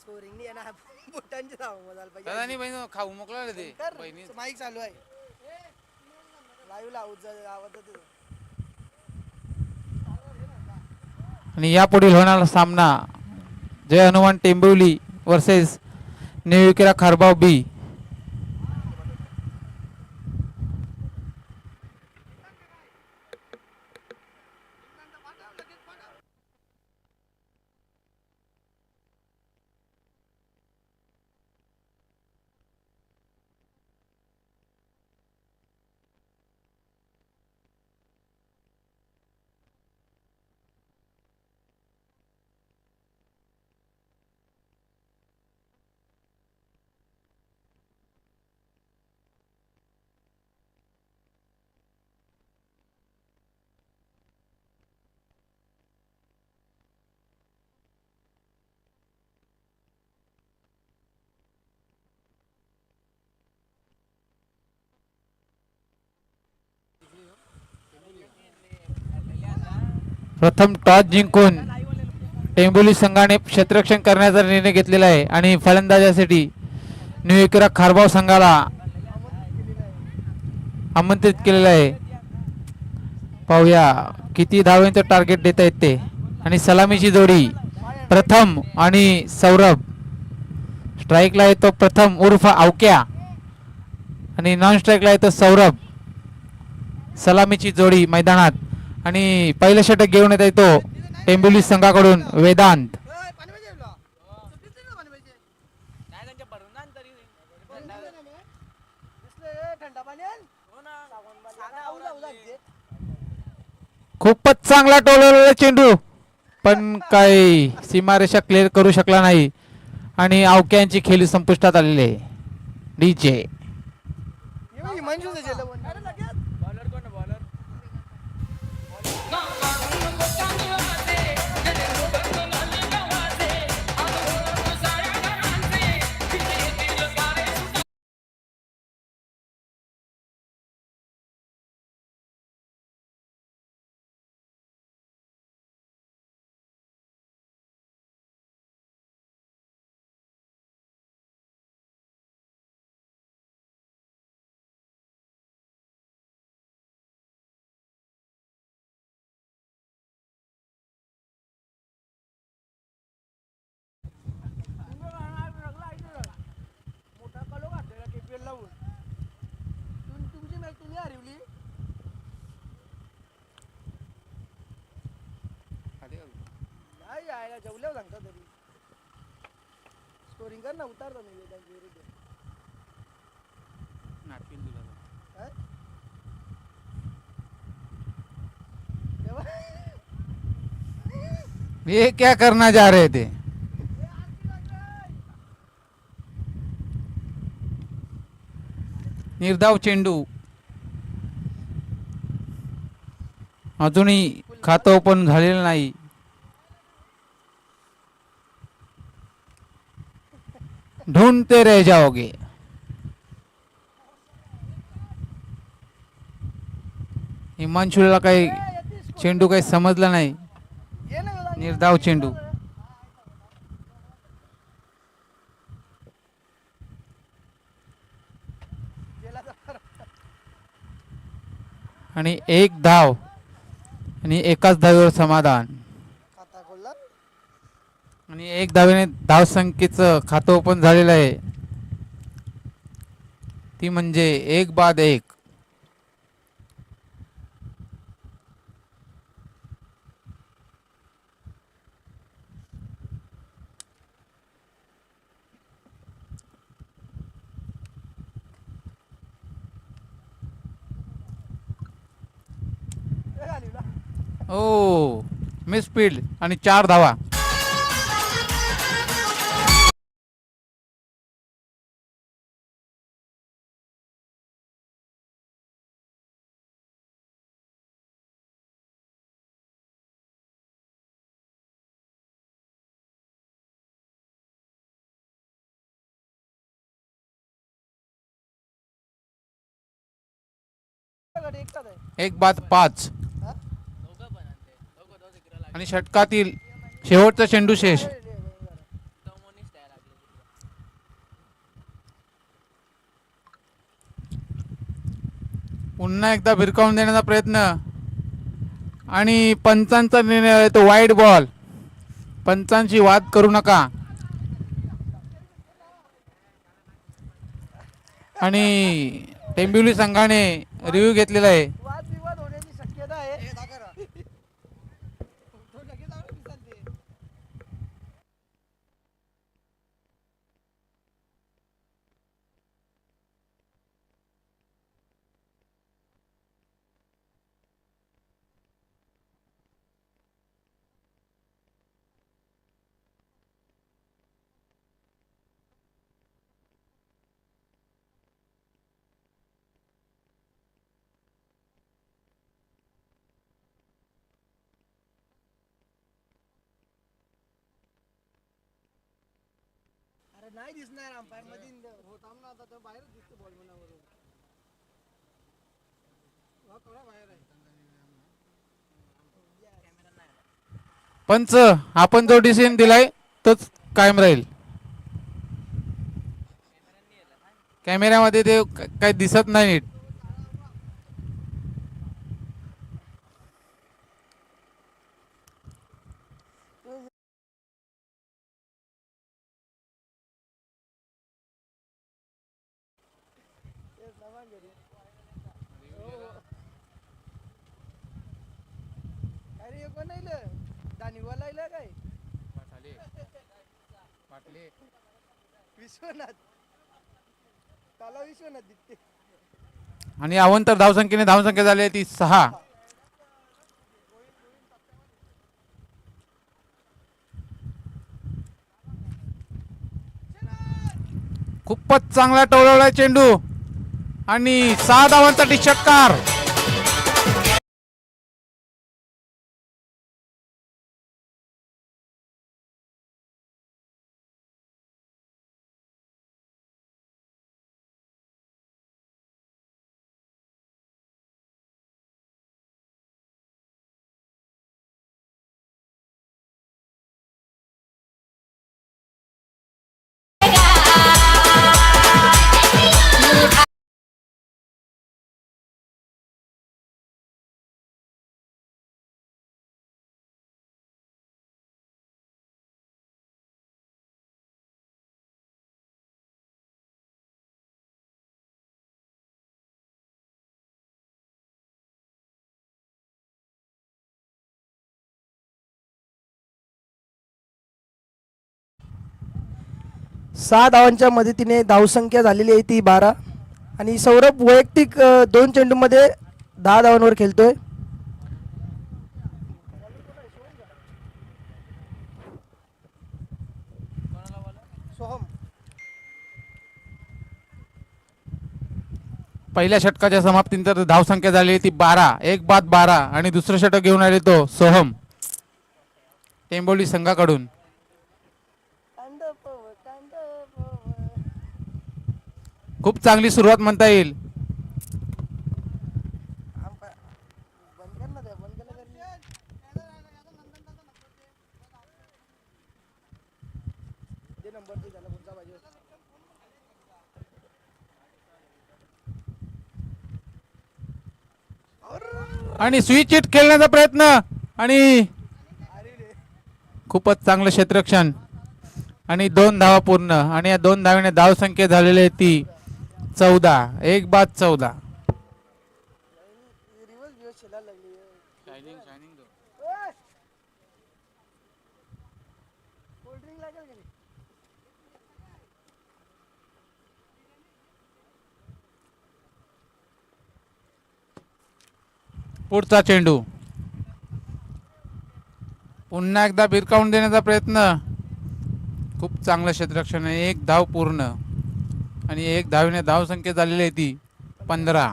Scoring नाही येणार बुटांची धाव मोजायला पाहिजे. दादा नाही बहिणी खाऊ मोकळा रे ते बहिणी. माईक चालू आहे लाईव्ह लावून आवाज आणि यापुढील होणारा सामना जय हनुमान टेंबिवली वर्सेस न्यू विक्रा खारबाव बी. प्रथम टॉस जिंकून टेंबिवली संघाने क्षेत्ररक्षण करण्याचा निर्णय घेतलेला आहे आणि फलंदाजासाठी न्यू विक्रा खारबाव संघाला आमंत्रित केलेलं आहे. पाहूया किती धावांचं टार्गेट देता येते. आणि सलामीची जोडी प्रथम आणि सौरभ. स्ट्राईकला येतो प्रथम उर्फ आवक्या आणि नॉन स्ट्राईकला येतो सौरभ. सलामीची जोडी मैदानात आणि पहिलं षटक घेऊन येत येतो टेंबिवली संघाकडून वेदांत. खूपच चांगला टोलवलेला चेंडू पण काही सीमारेषा क्लिअर करू शकला नाही आणि आवक्यांची खेळी संपुष्टात आलेली आहे. डीजे जेवल्यावर सांगता तरी स्कोरिंग कर ना उतारतो मी विरुद्ध ये क्या करना जा रहे थे. निर्धाव चेंडू अजूनही खातं ओपन झालेलं नाही. ढूंढते रह जाओगे. हिमांशूला काही चेंडू काही समजला नाही. निर्धाव चेंडू आणि एक धाव आणि एकाच धावेवर समाधान. आणि एक धावेने धाव संख्येचं खातं ओपन झालेलं आहे. ती म्हणजे 1-1. ओ मिस फील्ड आणि 4 धावा. एक बाद 5 आणि षटकातील शेवटचा चेंडू शेष. पुन्हा एकदा भिरकावून देण्याचा प्रयत्न आणि पंचांचा निर्णय आहे तो वाईड बॉल. पंचांशी वाद करू नका. आणि टेंबिवली संघाने रिव्ह्यू घेतलेला आहे. वादविवाद होण्याची शक्यता आहे. तो लगेच आउट दिसते. अरे नाही दिसणार अंपायर मध्ये हो थांब ना आता तो बाहेरच दिसतो बॉल मनावरून. हा थोडा बाहेर आहे. पंच आपण जो डिसिजन दिलाय तोच कायम राहील. कॅमेऱ्यामध्ये ते काही दिसत नाही नीट. अरे हे कोण आलं? दानिवाला आलं काय? विश्वनाथ. त्याला विश्वनाथ दिसते. आणि अवंतर धावसंख्येने धावसंख्या झाली ती 6. खूपच चांगला टोळवलाय चेंडू आणि 6 धावांसाठी षटकार. सहा धावांच्या मदतीने धावसंख्या झालेली आहे ती 12 आणि सौरभ वैयक्तिक 2 चेंडूमध्ये 10 धावांवर खेळतोय. पहिल्या षटकाच्या समाप्तीनंतर धावसंख्या झाली ती 12. 1 बाद 12 आणि दुसरं षटक घेऊन आले तो सोहम टेंबोली संघाकडून. खूप चांगली सुरुवात म्हणता येईल. आणि स्विच हिट खेळण्याचा प्रयत्न आणि खूपच चांगलं क्षेत्ररक्षण आणि 2 धावा पूर्ण आणि या 2 धावेने धावसंख्या झालेली आहे ती 14. 1 बाद 14. पुढचा चेंडू पुन्हा एकदा भिरकावून देण्याचा प्रयत्न. खूप चांगलं क्षेत्ररक्षण आहे. 1 धाव पूर्ण आणि 1 धावेने धावसंख्या झालेली आहे ती 15.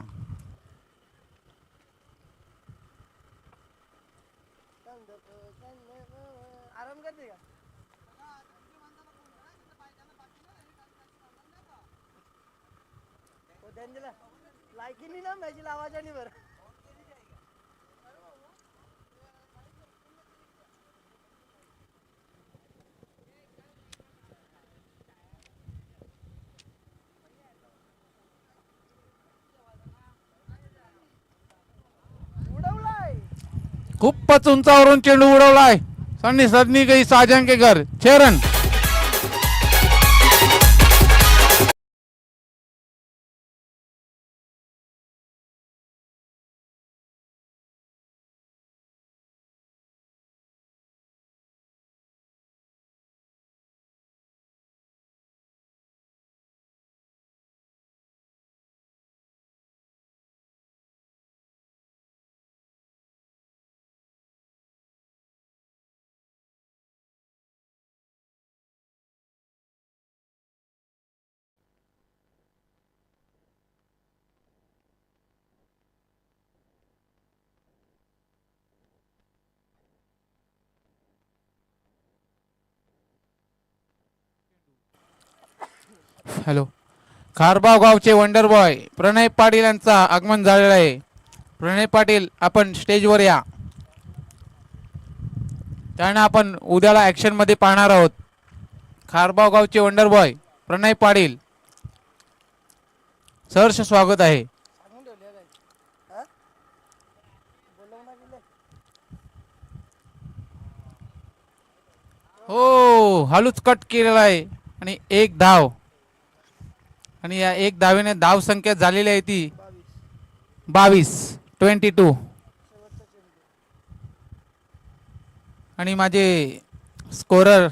आराम करते का? लायकी नाही ना मॅची लावायच्या नाही बरं. खूपच उंचावरून चेंडू उडवलाय. सन्नी सदनी गई साजन के घर. 6 रन. हॅलो. खारबाव गावचे वंडर बॉय प्रणय पाटील यांचा आगमन झालेला आहे. प्रणय पाटील आपण स्टेजवर या. त्यांना आपण उद्याला ऍक्शन मध्ये पाहणार आहोत. खारबाव गावचे वंडर बॉय प्रणय पाटील, सहर्ष स्वागत आहे. हो, हळूच कट केलेला आहे आणि एक धाव. आणि या एक धावेने धाव संख्या झालेली आहे ती 22. आणि माझे स्कोरर,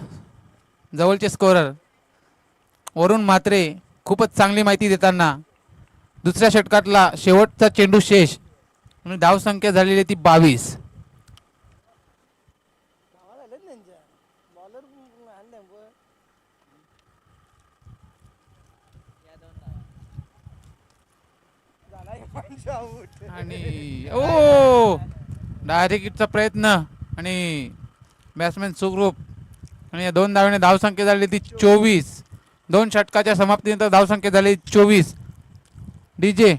जवळचे स्कोरर वरुण म्हात्रे खूपच चांगली माहिती देताना दुसऱ्या षटकातला शेवटचा चेंडू शेष आणि धाव संख्या झालेली ती 22. आणि ओ डायरेक्ट हिटचा प्रयत्न आणि बॅट्समॅन सुखरूप. आणि या 2 धावेने धावसंख्या झाली ती 24. 2 षटकाच्या समाप्तीनंतर धावसंख्या झाली 24. डीजे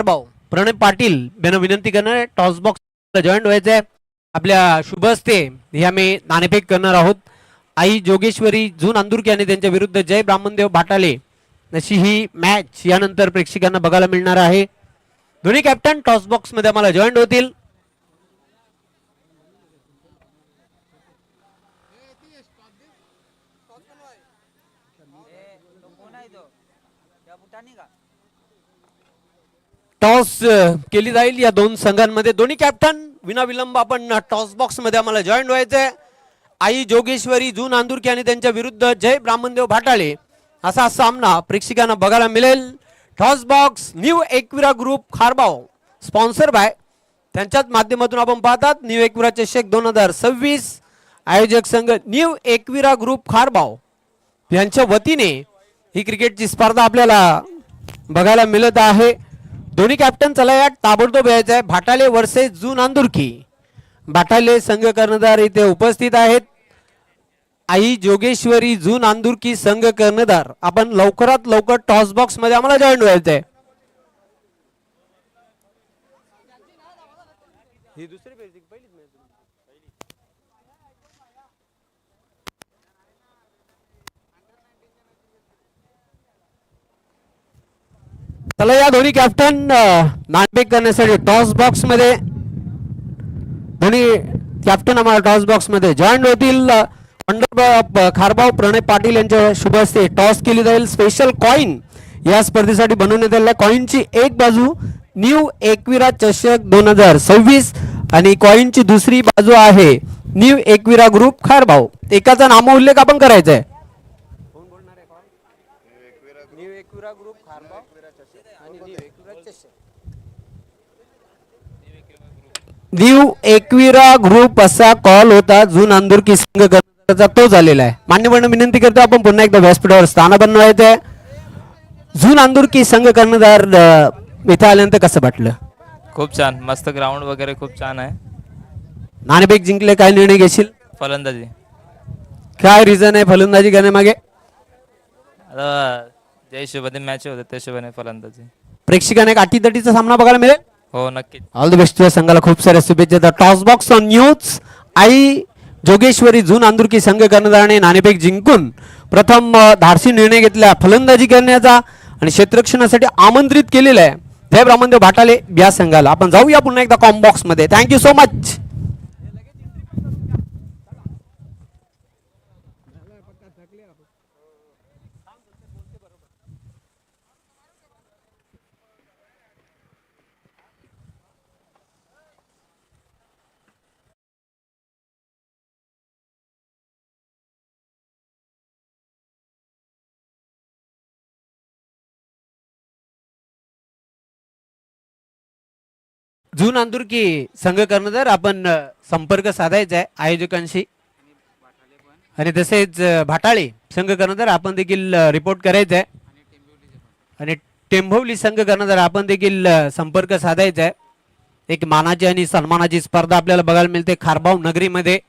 भाऊ प्रणय पाटील यांना विनंती करणार टॉस बॉक्स जॉईंट व्हायचंय. आपल्या शुभ हस्ते हे आम्ही नाणेफेक करणार आहोत. आई जोगेश्वरी जून अंदुरके आणि त्यांच्या विरुद्ध जय ब्राह्मणदेव भाटाले अशी ही मॅच यानंतर प्रेक्षकांना बघायला मिळणार आहे. दोन्ही कॅप्टन टॉस बॉक्स मध्ये आम्हाला जॉईंट होतील. टॉस केली जाईल या दोन संघांमध्ये. दोन्ही कॅप्टन विनाविलंब आपण टॉस बॉक्स मध्ये आम्हाला जॉईंट व्हायचंय. आई जोगेश्वरी जून अंदुरके आणि त्यांच्या विरुद्ध जय ब्राह्मणदेव भाटाळे असा सामना प्रेक्षकांना बघायला मिळेल. Toss box new Ekvira group खारबाव sponsor by त्यांच्याच माध्यमातून आपण पाहतात. न्यू एकविरा चषक 2026 आयोजक संघ न्यू एकविरा ग्रुप खारबाव यांच्या वतीने ही क्रिकेटची स्पर्धा आपल्याला बघायला मिळत आहे. दोन्ही कॅप्टन चला या ताबडतोब यायचं आहे. भाटाले वर्सेस जून अंदुरकी. भाटाले संघ कर्णधार इथे उपस्थित आहेत. आई जोगेश्वरी जून अंदुरकी संघ कर्णधार. आपण लवकरात लवकर टॉस बॉक्स मध्ये आम्हाला जॉईन व्हायचं आहे. चला या दोन्ही कॅप्टन नाणेफेक करण्यासाठी टॉस बॉक्स मध्ये दोन्ही कॅप्टन आम्हाला टॉस बॉक्स मध्ये जॉईन होतील. खारबाव प्रणय पाटील यांच्या शुभ हस्ते टॉस केली जाईल. स्पेशल कॉइन या स्पर्धेसाठी बनवण्यात आलेल्या कॉइनची एक बाजू न्यू एकविरा चषक 2026 आणि कॉइनची दुसरी बाजू आहे न्यू एकविरा ग्रुप खारबाव. एकाचा नामोल्लेख आपण करायचा आहे. न्यू एकविरा ग्रुप असा कॉल होता जून अंदुरकी संघ कर्णधाराचा तो झालेला आहे. मान्यवरांना विनंती करतो आपण पुन्हा एकदा व्यासपीठावर स्थान बनवायचं आहे. जून अंदुरकी संघ कर्णधार इथे आल्यानंतर कसं वाटलं? खूप छान, मस्त ग्राउंड वगैरे खूप छान आहे. नाणेफेक जिंकले, काय निर्णय घेशील? फलंदाजी. काय रिझन आहे फलंदाजी करण्यामागे? आता ज्या हिशोबाने मॅच होते त्या हिशोबाने फलंदाजी. प्रेक्षकांना एक अटीतटीचा सामना बघायला मिळेल. हो नक्कीच. ऑल द बेस्ट तुझ्या संघाला खूप साऱ्या शुभेच्छा. Toss box on news. Aai Jogeshwari जून अंदुरकी संघ कर्णधाराने नाणेफेक जिंकून प्रथम धाडसी निर्णय घेतला फलंदाजी करण्याचा आणि क्षेत्ररक्षणासाठी आमंत्रित केलेलं आहे जय ब्राह्मणदेव भाटाले या संघाला. आपण जाऊया पुन्हा एकदा कॉम बॉक्स मध्ये. Thank you so much. जून अंदुरकी संघ कर्णधार आपण संपर्क साधायचा आहे आयोजकांशी आणि तसेच भाटाळे संघ कर्णधार आपण देखील रिपोर्ट करायचा आहे आणि टेंभोवली संघ कर्णधार आपण देखील संपर्क साधायचा आहे. एक मानाची आणि सन्मानाची स्पर्धा आपल्याला बघायला मिळते खारबाव नगरीमध्ये.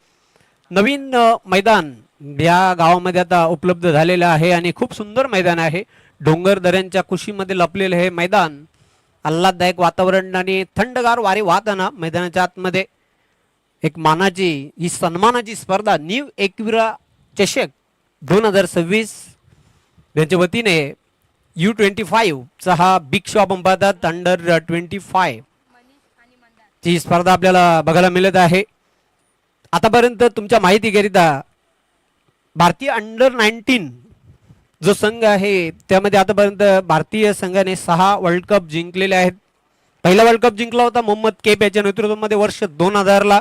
नवीन मैदान या गावामध्ये आता उपलब्ध झालेलं आहे आणि खूप सुंदर मैदान आहे. डोंगर दऱ्यांच्या कुशीमध्ये लपलेलं हे मैदान. आल्हाददायक वातावरण आणि थंडगार वारे वाहताना मैदानाच्या आतमध्ये एक मानाची ही सन्मानाची स्पर्धा न्यू एकविरा चषक 2026 यांच्या वतीने U25 चा हा बिग शो आपण पाहतात. अंडर 25 ची स्पर्धा आपल्याला बघायला मिळत आहे. आतापर्यंत तुमच्या माहितीकरिता भारतीय अंडर 19 जो संघ आहे त्यामध्ये आतापर्यंत भारतीय संघाने 6 वर्ल्ड कप जिंकलेले आहेत. पहिला वर्ल्ड कप जिंकला होता मोहम्मद कैफ याच्या नेतृत्वामध्ये वर्ष 2000 ला.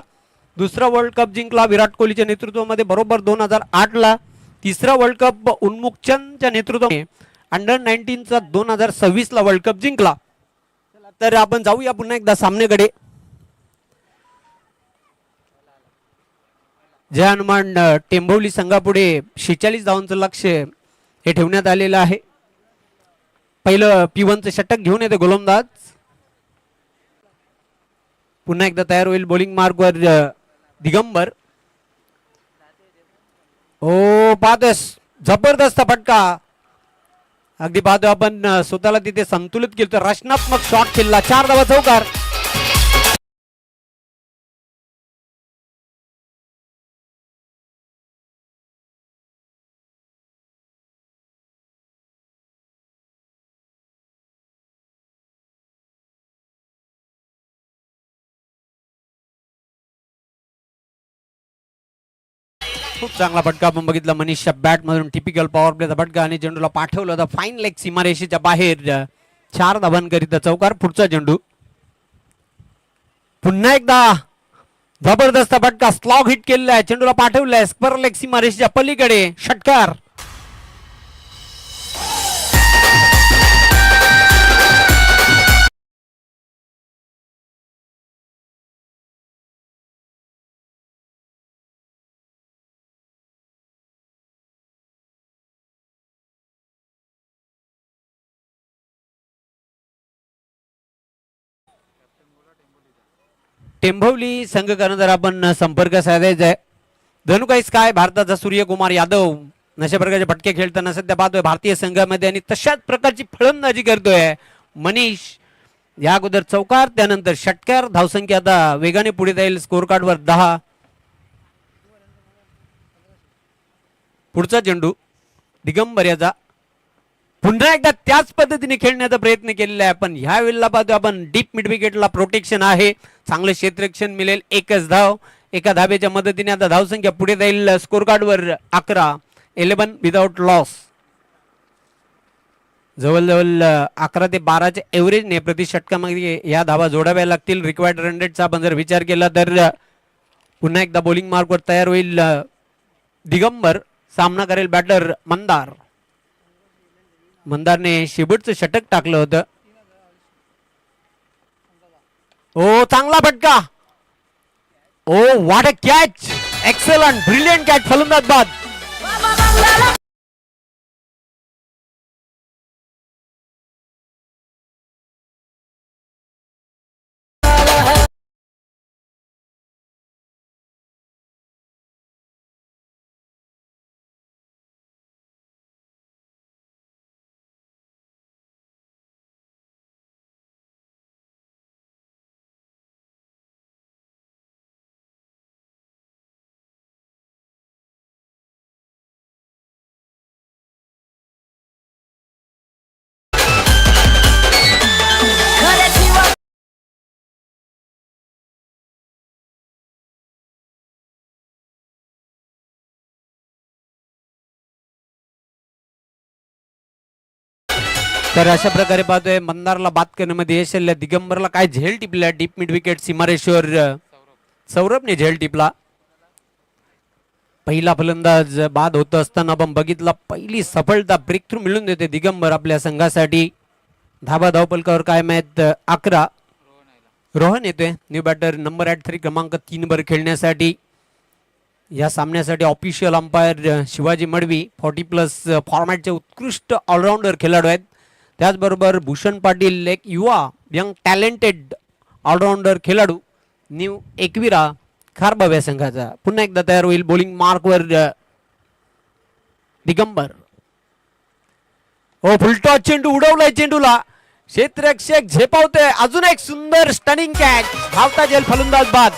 दुसरा वर्ल्ड कप जिंकला विराट कोहलीच्या नेतृत्वामध्ये बरोबर 2008 ला. तिसरा वर्ल्ड कप उन्मुख चंदच्या नेतृत्वाने अंडर 19 चा 2026 ला वर्ल्ड कप जिंकला. तर आपण जाऊया पुन्हा एकदा सामन्याकडे. जय हनुमान टेंभोवली संघापुढे 46 धावांचं लक्ष हे ठेवण्यात आलेलं आहे. पहिलं P1चं षटक घेऊन येते गोलंदाज. पुन्हा एकदा तयार होईल बॉलिंग मार्कवर दिगंबर. ओ पाहतोस जबरदस्त फटका अगदी पाहतो आपण स्वतःला तिथे संतुलित केलं, रचनात्मक शॉट खेळला, 4 धावा चौकार. खूप चांगला फटका आपण बघितला मनीषच्या बॅट मधून, टिपिकल पॉवर प्लेचा फटका आणि चेंडूला पाठवलं होतं फाईन लेग सीमारेषेच्या बाहेर. 4 धावांकरिता चौकार. पुढचा चेंडू पुन्हा एकदा जबरदस्त फटका, स्लॉग हिट केलेला, चेंडूला पाठवलाय स्क्वेअर लेग सीमारेषेच्या पलीकडे, षटकार. टेंभवली संघ जर आपण संपर्क साधायचा आहे. धनुकाईस काय भारताचा सूर्यकुमार यादव अशा प्रकारचे फटके खेळताना सध्या पाहतोय भारतीय संघामध्ये आणि तशाच प्रकारची फलंदाजी करतोय मनीष. या अगोदर चौकार, त्यानंतर षटकार. धावसंख्या आता वेगाने पुढे जाईल स्कोर कार्डवर 10. पुढचा चेंडू दिगंबर याचा, पुन्हा एकदा त्याच पद्धतीने खेळण्याचा प्रयत्न केलेला आहे, पण ह्या वेळेला पाहतो आपण डीप मिड विकेटला प्रोटेक्शन आहे, चांगलं क्षेत्ररक्षण मिळेल. एकच धाव, एका धाब्याच्या मदतीने आता धावसंख्या पुढे जाईल स्कोर कार्डवर 11. 11 विदाउट लॉस. जवळजवळ 11 ते 12च्या एव्हरेजने प्रति षटकामध्ये या धावा जोडाव्या लागतील. रिक्वायर्ड रन रेटचा आपण जर विचार केला तर पुन्हा एकदा बॉलिंग मार्कवर तयार होईल दिगंबर. सामना करेल बॅटर मंदार. मंदारने शेवटचं षटक टाकलं होतं. ओ चांगला फटका, oh what a catch, excellent, brilliant catch, फलंदाज बाद. तर अशा प्रकारे पाहतोय मंदारला बाद करण्यामध्ये यश आलं. दिगंबरला काय झेल टिपल्या डीप मिड विकेट सीमारेश्वर सौरभने झेल टिपला. पहिला फलंदाज बाद होत असताना आपण बघितला पहिली सफलता ब्रेक थ्रू मिळून देते दिगंबर आपल्या संघासाठी. धाबा धावपलकावर कायम आहेत 11. रोहन येतोय न्यू बॅटर नंबर 3 क्रमांक 3 वर खेळण्यासाठी. या सामन्यासाठी ऑफिशियल अंपायर शिवाजी मडवी 40+ फॉर्मॅटचे उत्कृष्ट ऑलराऊंडर खेळाडू आहेत. त्याचबरोबर भूषण पाटील एक युवा यंग टॅलेंटेड ऑलराऊंडर खेळाडू न्यू एकविरा खारबाव या संघाचा. पुन्हा एकदा तयार होईल बॉलिंग मार्कवर दिगंबर. हो फुलटॉस चेंडू उडवलाय, चेंडूला क्षेत्ररक्षक झेपावतोय. अजून एक सुंदर स्टनिंग कॅच, धावता जेल फलंदाज बाद.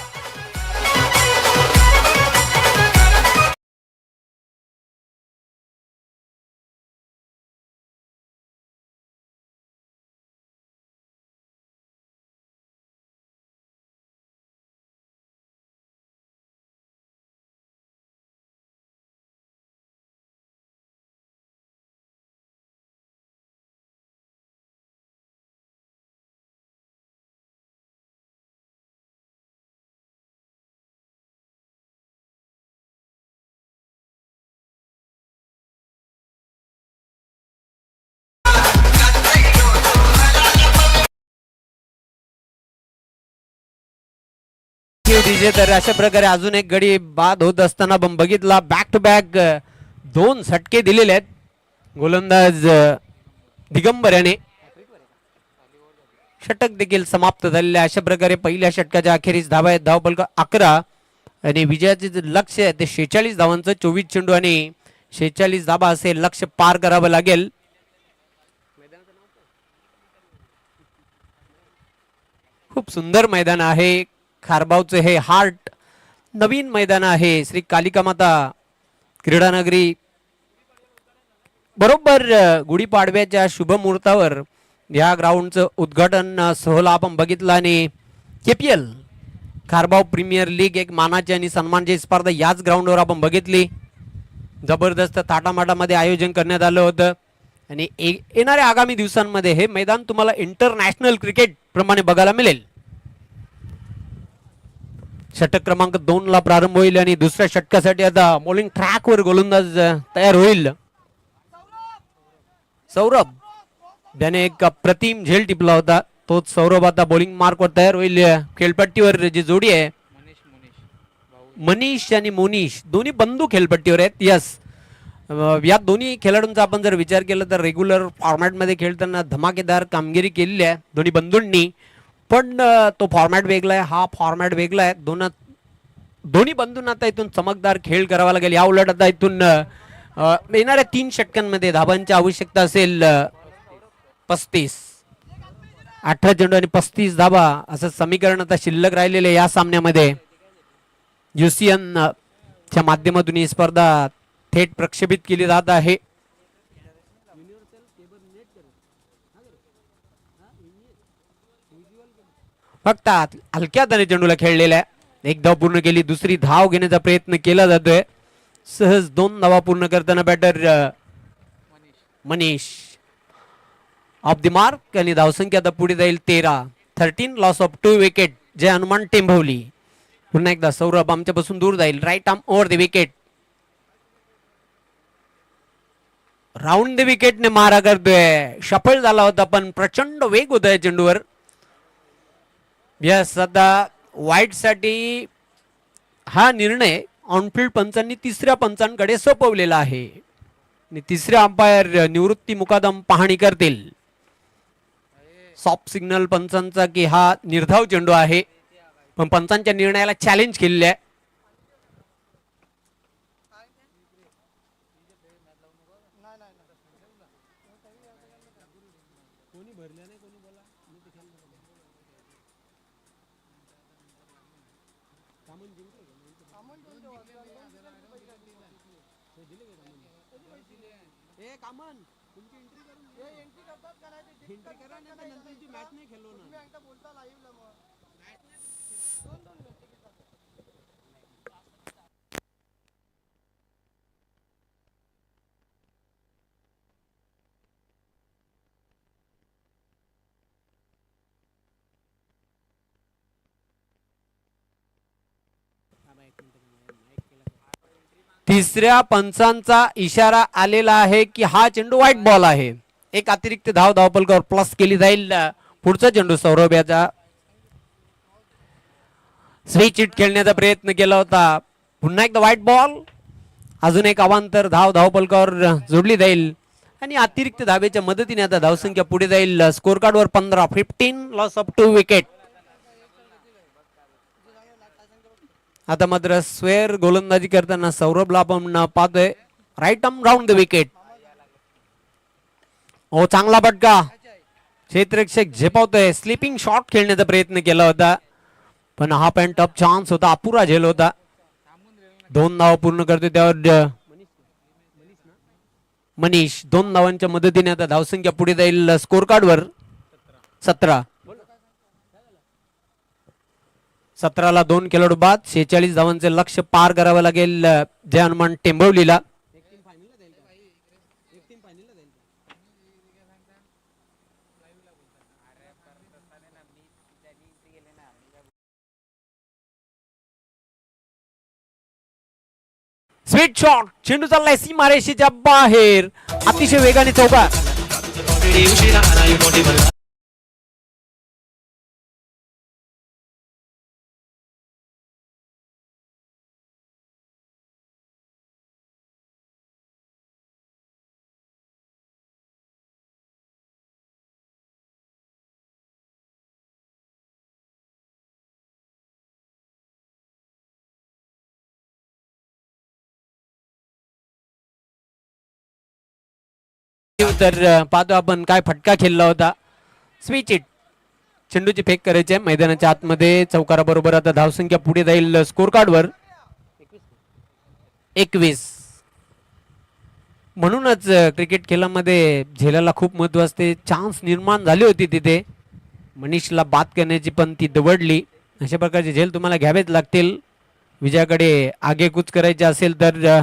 तर अशा प्रकारे अजून एक गडी बाद होत असताना आपण बघितला बॅक टू बॅक 2 षटके दिलेले आहेत गोलंदाज दिगंबर याने. षटक देखील समाप्त झालेले. अशा प्रकारे पहिल्या षटकाच्या अखेरीस धावा आहेत धावपलक 11 आणि विजयाचे जे लक्ष्य आहे ते 46 धावांचं. 24 चेंडू आणि 46 धाबा असे लक्ष्य पार करावं लागेल. खूप सुंदर मैदान आहे. खारबावचे हे हार्ट नवीन मैदान आहे श्री कालिका माता क्रीडानगरी. बरोबर गुढीपाडव्याच्या शुभ मुहूर्तावर या ग्राउंडचं उद्घाटन सोहळा आपण बघितला आणि KPL खारबाव प्रीमियर लीग एक मानाची आणि सन्मानची स्पर्धा याच ग्राउंडवर आपण बघितली. जबरदस्त थाटामाटामध्ये आयोजन करण्यात आलं होतं आणि येणाऱ्या आगामी दिवसांमध्ये हे मैदान तुम्हाला इंटरनॅशनल क्रिकेट प्रमाणे बघायला मिळेल. षटक क्रमांक 2 ला प्रारंभ होईल आणि दुसऱ्या षटकासाठी आता बॉलिंग ट्रॅकवर गोलंदाज तयार होईल. सौरभ त्याने एक अप्रतिम झेल टिपला होता. तोच सौरभ आता बॉलिंग मार्कवर तयार होईल. खेळपट्टीवर जी जोडी आहे मनीष आणि मोनीश दोन्ही बंधू खेळपट्टीवर आहेत. यस, या दोन्ही खेळाडूंचा आपण जर विचार केला तर रेग्युलर फॉर्मॅटमध्ये खेळताना धमाकेदार कामगिरी केलेली आहे दोन्ही बंधूंनी. पण तो फॉर्मॅट वेगळा आहे, हा फॉर्मॅट वेगळा आहे. दोन्ही बंधूंना आता इथून चमकदार खेळ करावा लागेल. या उलट आता इथून येणाऱ्या 3 षटकांमध्ये धाबांची आवश्यकता असेल 35. 18 चेंडू आणि 35 धाबा असं समीकरण आता शिल्लक राहिलेले या सामन्यामध्ये. UCN च्या माध्यमातून ही स्पर्धा थेट प्रक्षेपित केली जात आहे. फक्त हलक्या हाताने चेंडूला खेळलेला आहे. एक धाव पूर्ण केली, दुसरी धाव घेण्याचा प्रयत्न केला जातोय. सहज 2 धावा पूर्ण करताना batter Manish off the mark आणि धावसंख्या आता पुढे जाईल 13. 13 loss of 2 wicket. Jai Hanuman Tembhavli. पुन्हा एकदा सौरभ आमच्यापासून दूर जाईल. Right arm over the wicket. Round the विकेटने मारा करतोय. सफल झाला होता पण प्रचंड वेग होता या चेंडूवर. यस, आता वाईट साठी हा निर्णय ऑनफिल्ड पंचांनी तिसऱ्या पंचांकडे सोपवलेला आहे आणि तिसरे अंपायर निवृत्ती मुकादम पाहणी करतील. सॉफ्ट सिग्नल पंचांचा की हा निर्धाव चेंडू आहे पण पंचांच्या निर्णयाला चॅलेंज केलेले आहे. तिसऱ्या पंचांचा इशारा आलेला आहे की हा चेंडू व्हाईट बॉल आहे. एक अतिरिक्त धाव धावपलकावर प्लस केली जाईल. पुढचा चेंडू सौरभ याचा स्विच हिट खेळण्याचा प्रयत्न केला होता. पुन्हा एकदा व्हाईट बॉल. अजून एक अवांतर धाव धावपलकावर जोडली जाईल आणि अतिरिक्त धावेच्या मदतीने आता धावसंख्या पुढे जाईल. स्कोर कार्डवर 15. 15 लॉस ऑफ 2 विकेट. आता मात्र स्वेअर गोलंदाजी करताना सौरभला आपण पाहतोय. Right arm round the wicket. हो, चांगला फटका. क्षेत्ररक्षक झेपावतोय. स्लिपिंग शॉट खेळण्याचा प्रयत्न केला होता पण हा पण टफ चान्स होता. अपुरा झेल होता. 2 धावा पूर्ण करतोय त्यावर मनीष. 2 धावांच्या मदतीने आता धावसंख्या पुढे जाईल स्कोर कार्डवर 17. 17ला 2 खेळाडू बाद. 46 धावांचे लक्ष्य पार करावं लागेल जय हनुमान टेंभवलीला. Sweet shot. चेंडू चाललाय सीमारेषेच्या बाहेर. अतिशय वेगाने चौकार. तर पाहतो आपण काय फटका खेळला होता. Switch hit. चेंडूची फेक करायची आहे मैदानाच्या आतमध्ये. चौकाराबरोबर आता धावसंख्या पुढे जाईल स्कोर कार्डवर 21. म्हणूनच क्रिकेट खेळामध्ये झेलाला खूप महत्व असते. चान्स निर्माण झाली होती तिथे, मनीषला बाद करण्याची पण ती दवडली. अशा प्रकारचे झेल तुम्हाला घ्यावेच लागतील विजयाकडे आगेकूच करायचे असेल तर.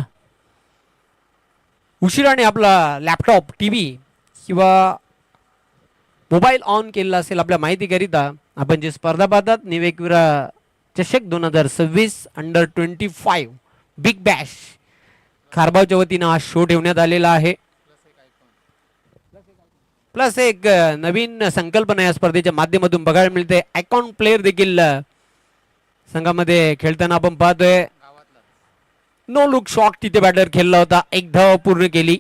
उशिराने आपला लॅपटॉप, टीव्ही किंवा मोबाईल ऑन केलेला असेल आपल्या माहितीकरिता आपण जे स्पर्धा पाहतात निवेकविरा चषक 2026 अंडर 25 बिग बॅश खारबावच्या वतीनं हा शो ठेवण्यात आलेला आहे. प्लस एक नवीन संकल्पना या स्पर्धेच्या माध्यमातून बघायला मिळते. आयकॉन प्लेअर देखील संघामध्ये खेळताना आपण पाहतोय. नो लुक शॉट तिथे बॅटर खेळला होता, एक धाव पूर्ण केली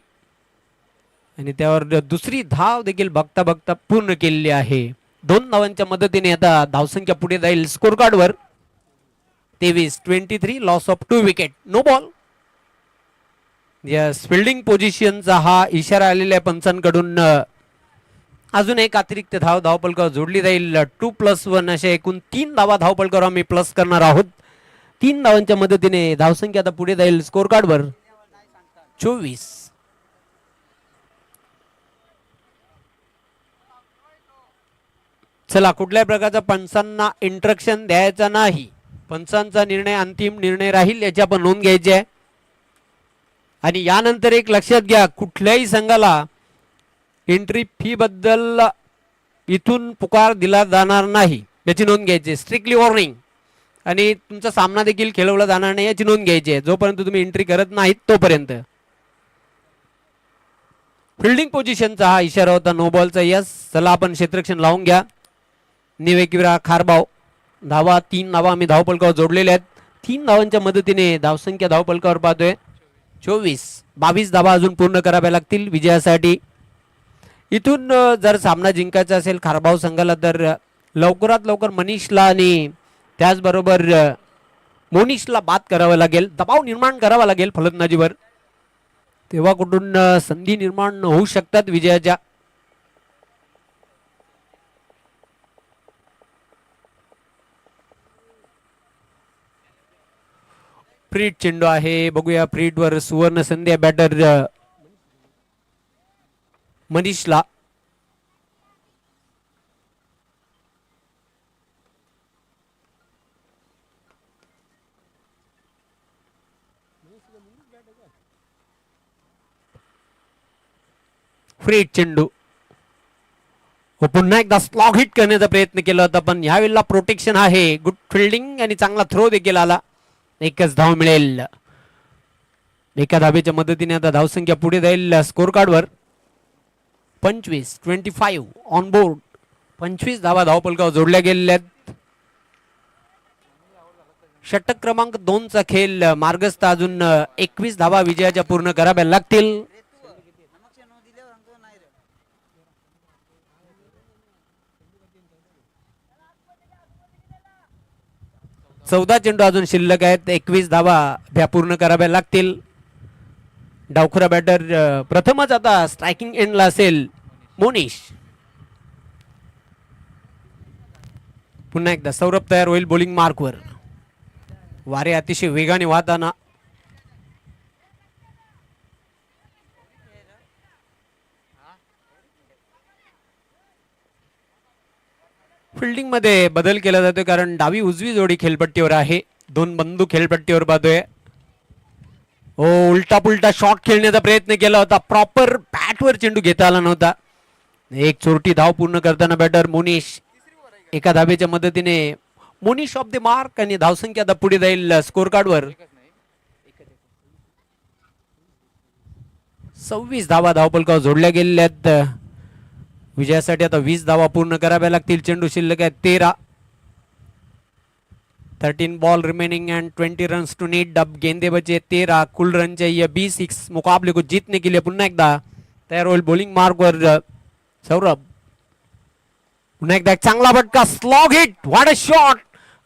आणि त्यावर दुसरी धाव देखील बघता बघता पूर्ण केलेली आहे. 2 धावांच्या मदतीने आता धावसंख्या पुढे जाईल स्कोर कार्डवर 23-23. Loss of 2 wicket, no ball. Yes, fielding पोझिशनचा हा इशारा आलेला आहे पंचांकडून. अजून एक अतिरिक्त धाव धावपलकावर जोडली जाईल. 2+1 असे एकूण 3 धावा धावपलकावर आम्ही प्लस करणार आहोत. 3 धावांच्या मदतीने धावसंख्या आता पुढे जाईल स्कोर कार्डवर 24. चला, कुठल्याही प्रकारचा पंचांना इंस्ट्रक्शन द्यायचा नाही. पंचांचा निर्णय अंतिम निर्णय राहील याची आपण नोंद घ्यायची आहे. आणि यानंतर एक लक्षात घ्या, कुठल्याही संघाला एंट्री फी बद्दल इथून पुकार दिला जाणार नाही याची नोंद घ्यायची. Strictly warning. आणि तुमचा सामना देखील खेळवला जाणार नाही याची नोंद घ्यायची आहे जोपर्यंत तुम्ही एंट्री करत नाहीत तोपर्यंत. फिल्डिंग पोझिशनचा हा इशारा होता, नो बॉलचा. यस, चला आपण क्षेत्ररक्षण लावून घ्या. निवेकविरा खारबाव. धावा 3 धावा आम्ही धावपलकावर जोडलेल्या आहेत. 3 धावांच्या मदतीने धावसंख्या धावपलकावर पाहतोय 24. 22 धावा अजून पूर्ण कराव्या लागतील विजयासाठी. इथून जर सामना जिंकायचा असेल खारबाव संघाला तर लवकरात लवकर मनीषला आणि त्याचबरोबर मोनिशला बाद करावं लागेल. दबाव निर्माण करावा लागेल फलंदाजीवर, तेव्हा कुठून संधी निर्माण होऊ शकतात विजयाच्या. फ्रीट चेंडू आहे, बघूया. फ्रीटवर सुवर्ण संधी बॅटर मनीषला. फ्रीट चेंडू पुन्हा एकदा स्लॉग हिट करण्याचा प्रयत्न केला होता पण यावेळेला प्रोटेक्शन आहे. गुड फिल्डिंग आणि चांगला थ्रो देखील आला. एकच धाव मिळेल. एका धावेच्या मदतीने आता धावसंख्या पुढे जाईल स्कोर कार्डवर 25-25 ऑन बोर्ड. 25 धावा धावपलकावर जोडल्या गेलेल्या आहेत. षटक क्रमांक 2 चा खेळ मार्गस्थ. अजून 21 धावा विजयाच्या पूर्ण कराव्या लागतील. चौदा चेंडू अजून शिल्लक आहेत. 21 धावा पूर्ण कराव्या लागतील. डावखुरा बॅटर प्रथमच आता स्ट्रायकिंग एंडला असेल मोनिश. पुन्हा एकदा सौरभ तयार होईल बॉलिंग मार्कवर. वारे अतिशय वेगाने वाहताना फिल्डिंग मध्ये बदल केला जातो कारण डावी उजवी जोडी खेळपट्टीवर आहे. 2 बंधू खेळपट्टीवर पाहतोय. उलटा पुलटा शॉट खेळण्याचा प्रयत्न केला होता. प्रॉपर बॅटवर चेंडू घेता आला नव्हता. एक चोरटी धाव पूर्ण करताना बॅटर मोनिश. एका धावेच्या मदतीने मोनिश ऑफ द मार्क आणि धावसंख्या आता पुढे जाईल स्कोर कार्डवर 26 धावा धावपलकावर जोडल्या गेलेल्या आहेत. विजयासाठी आता 20 धावा पूर्ण कराव्या लागतील. चेंडू शिल्लक आहे 13. 13 ball remaining and 20 runs to need. अब गेंदे बचे 13. कुल रन चाहिए 20 इस मुकाबले को जीतने के लिए. पुन्हा एकदा तयार होईल बॉलिंग मार्कवर सौरभ. पुन्हा एकदा एक चांगला फटका, slog hit, what a shot.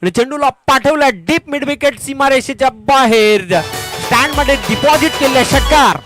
आणि चेंडूला पाठवला डीप मिड विकेट सीमारेषेच्या बाहेर. स्टँड मध्ये डिपॉझिट केले षटकार.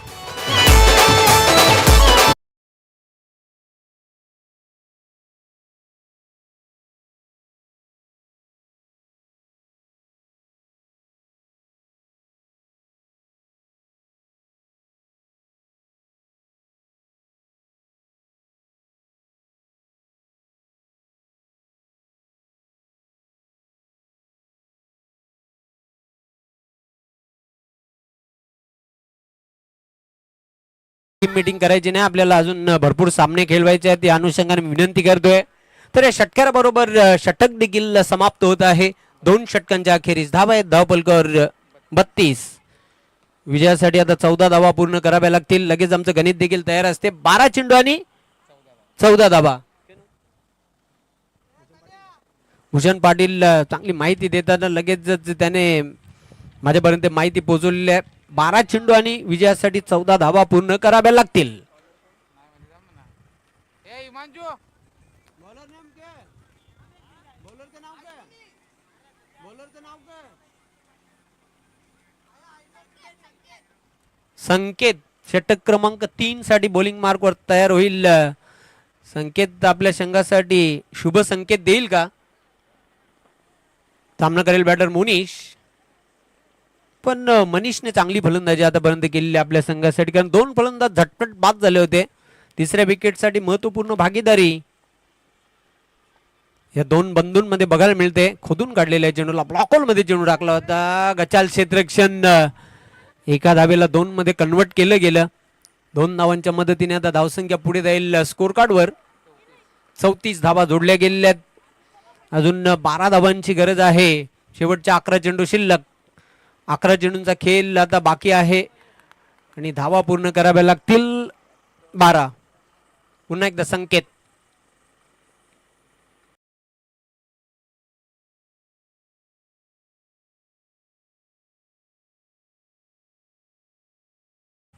टीम मीटिंग करायची नाही, आपल्याला अजून भरपूर सामने खेळवायचे आहेत, या अनुषंगाने मी विनंती करतोय. तर या षटकाराबरोबर षटक देखील समाप्त होत आहे. 2 षटकांच्या अखेरीस धावा आहेत, धावफलकावर 32. विजयासाठी आता 14 धावा पूर्ण कराव्या लागतील. लगेच आमचं गणित देखील तयार असते. 12 चेंडू आणि 14 धावा. भूषण पाटील चांगली माहिती देताना लगेच त्याने माझ्यापर्यंत माहिती पोहोचवलेली आहे. 12 चेंडू आणि विजयासाठी 14 धावा पूर्ण कराव्या लागतील. संकेत षटक क्रमांक 3 साठी बॉलिंग मार्कवर तयार होईल. संकेत आपल्या संघासाठी शुभ संकेत देईल का? सामना करेल बॅटर मोनिश. पण मनीषने चांगली फलंदाजी आतापर्यंत केलेली आपल्या संघासाठी, कारण 2 फलंदाज झटपट बाद झाले होते. तिसऱ्या विकेटसाठी महत्वपूर्ण भागीदारी या 2 बंधूंमध्ये बघायला मिळते. खोदून काढलेल्या चेंडूला ब्लॉक मध्ये चेंडू टाकला होता. गचाल क्षेत्ररक्षण एका धावेला 2 मध्ये कन्वर्ट केलं गेलं. 2 धावांच्या मदतीने आता धावसंख्या पुढे जाईल स्कोर कार्डवर. 34 धावा जोडल्या गेलेल्या आहेत. अजून 12 धावांची गरज आहे. शेवटच्या 11 चेंडू शिल्लक. 11 चेंडूंचा खेळ आता बाकी आहे आणि धावा पूर्ण कराव्या लागतील 12. पुन्हा एकदा संकेत.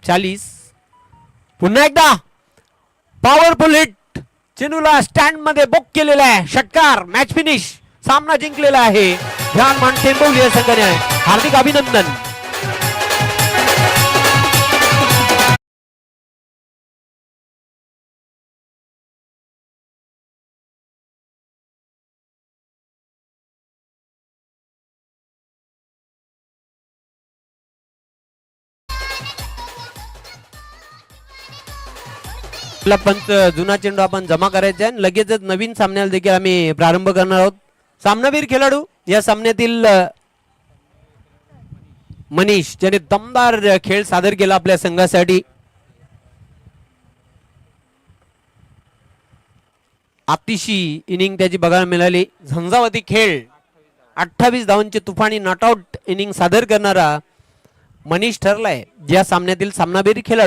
चालीस. पुन्हा एकदा पॉवरफुल हिट. चेंडूला स्टँड मध्ये बुक केलेला आहे. षटकार. Match finish. सामना जिंकलेला आहे ध्यानमान टेंबवली या संघाने. हार्दिक अभिनंदन. पंच जुना चेंडू आपण जमा करायचा आहे. लगेचच नवीन सामन्याला देखील आम्ही प्रारंभ करणार आहोत. सामनावीर खेळाडू या सामन्यातील मनीष, ज्याने दमदार खेळ सादर केला आपल्या संघासाठी. अतिशी इनिंग त्याची बघायला मिळाली. झंझावती खेळ. 28 धावांची तुफानी नॉट आउट इनिंग सादर करणारा मनीष ठरलाय या सामन्यातील सामनावीर खेळाडू.